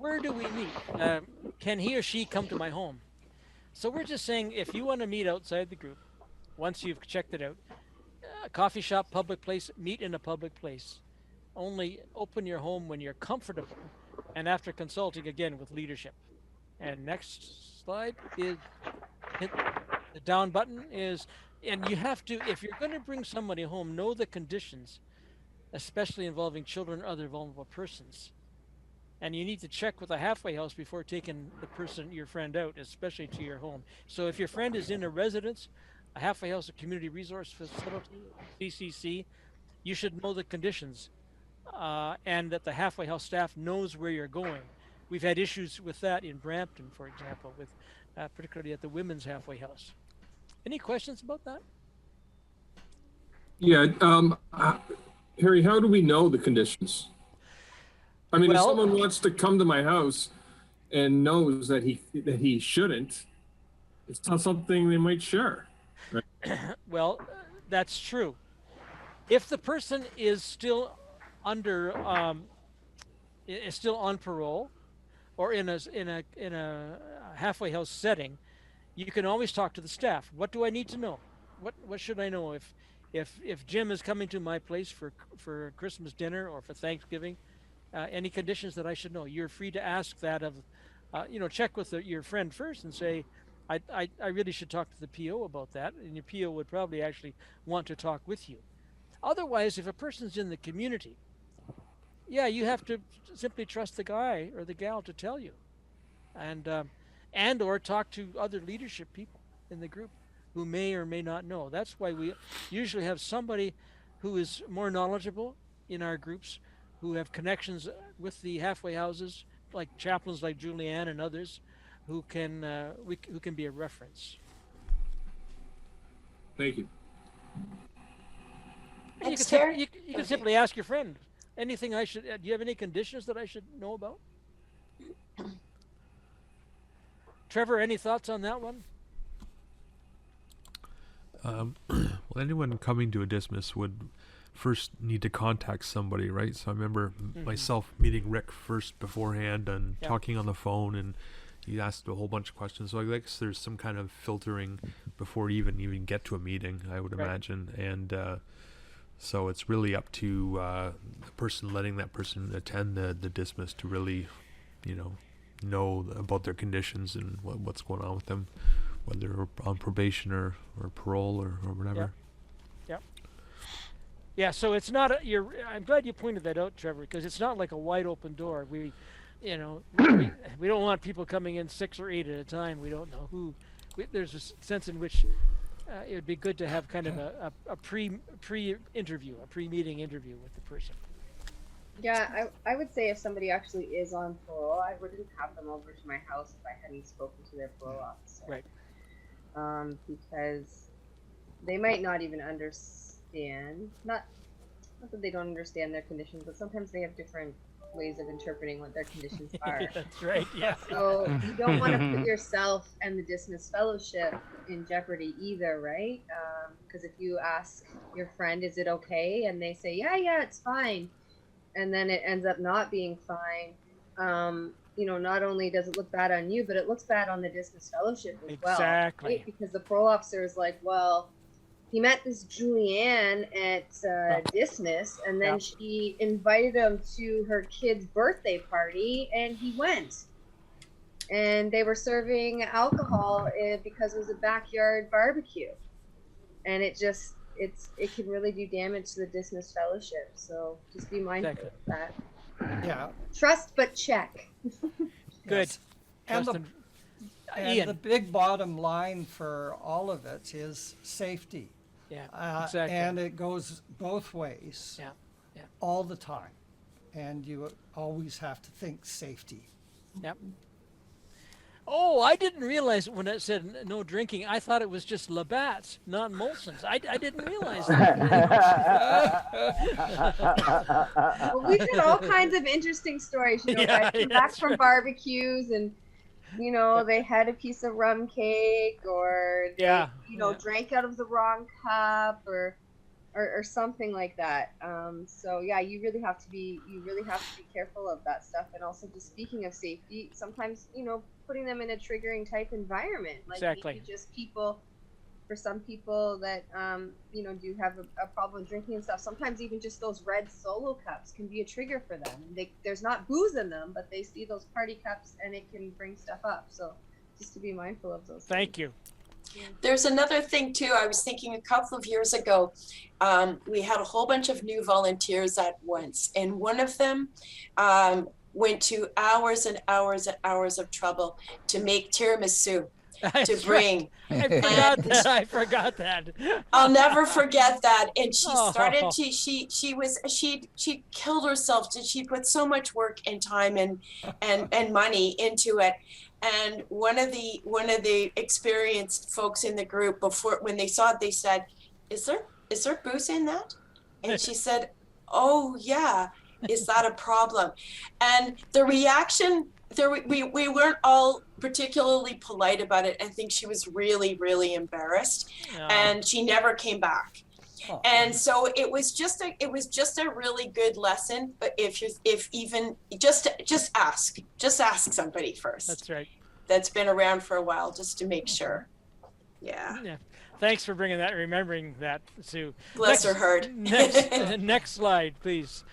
where do we meet? Can he or she come to my home? So we're just saying if you want to meet outside the group, once you've checked it out, coffee shop, public place, meet in a public place. Only open your home when you're comfortable and after consulting again with leadership. And next slide is hit the down button is, and you have to, if you're going to bring somebody home, know the conditions, especially involving children or other vulnerable persons. And you need to check with a halfway house before taking the person, your friend, out, especially to your home. So if your friend is in a residence, a halfway house, a community resource facility, CCC, you should know the conditions, and that the halfway house staff knows where you're going. We've had issues with that in Brampton, for example, with particularly at the women's halfway house. Any questions about that? Yeah, Harry, how do we know the conditions? I mean, if Well, someone wants to come to my house and knows that he shouldn't, it's not something they might share. Right? well, that's true. If the person is still under, is still on parole, or in a halfway house setting, you can always talk to the staff. What do I need to know? What should I know if Jim is coming to my place for Christmas dinner or for Thanksgiving? Any conditions that I should know? You're free to ask that of, check with your friend first and say, I really should talk to the PO about that, and your PO would probably actually want to talk with you. Otherwise, if a person's in the community, yeah, you have to simply trust the guy or the gal to tell you, and or talk to other leadership people in the group who may or may not know. That's why we usually have somebody who is more knowledgeable in our groups, who have connections with the halfway houses, like chaplains like Julianne and others, who can be a reference. Thank you. And you can simply ask your friend anything I should. Do you have any conditions that I should know about? Trevor, any thoughts on that one? Well, anyone coming to a dismiss would first need to contact somebody, right? So I remember myself meeting Rick first beforehand and talking on the phone, and he asked a whole bunch of questions. So I guess there's some kind of filtering before you even get to a meeting, I would imagine. And so it's really up to the person letting that person attend the dismiss to really, know about their conditions and what's going on with them, whether they're on probation or parole or whatever. Yeah, so it's not I'm glad you pointed that out, Trevor, because it's not like a wide open door. We don't want people coming in 6 or 8 at a time. We don't know who. There's a sense in which it would be good to have kind of a pre-interview, a pre-meeting interview with the person. Yeah, I would say if somebody actually is on parole, I wouldn't have them over to my house if I hadn't spoken to their parole officer. Right. Because they might not even understand, not that they don't understand their conditions, but sometimes they have different ways of interpreting what their conditions are. That's right, yeah. So you don't want to put yourself and the Dismiss Fellowship in jeopardy either, right? Because if you ask your friend, is it okay? And they say, yeah, it's fine. And then it ends up not being fine. Not only does it look bad on you, but it looks bad on the Dismiss Fellowship as well. Exactly. Right? Because the parole officer is like, well, he met this Julianne at Dismiss, and then she invited him to her kid's birthday party, and he went. And they were serving alcohol because it was a backyard barbecue. And it can really do damage to the Dismiss Fellowship. So just be mindful of that. Yeah. Trust but check. Good. Yes. And Ian. the big bottom line for all of it is safety. Yeah, exactly. And it goes both ways. Yeah. All the time. And you always have to think safety. Yep. Oh, I didn't realize when it said no drinking. I thought it was just Labatt's, not Molson's. I didn't realize that. Well, we've had all kinds of interesting stories. Guys come back from barbecues and, they had a piece of rum cake or they, drank out of the wrong cup or, or something like that. So yeah, you really have to be careful of that stuff. And also, just speaking of safety, sometimes putting them in a triggering type environment, like Exactly. maybe just people. For some people that do have a problem with drinking and stuff, sometimes even just those red Solo cups can be a trigger for them. There's not booze in them, but they see those party cups and it can bring stuff up. So just to be mindful of those. Thank you. There's another thing too. I was thinking a couple of years ago, we had a whole bunch of new volunteers at once, and one of them went to hours and hours and hours of trouble to make tiramisu. To That's bring. right. I forgot that. I'll never forget that. And she Oh. started to she killed herself. She put so much work and time and money into it. And one of the experienced folks in the group, before when they saw it, they said, is there booze in that? And she said, oh yeah, is that a problem? And the reaction there, we weren't all particularly polite about it. I think she was really, really embarrassed, and she never came back. Oh. And so it was just a really good lesson. But if even just ask somebody first. That's right. That's been around for a while, just to make sure. Yeah. Yeah. Thanks for bringing that, remembering that, Sue. Bless her heart. Next slide, please.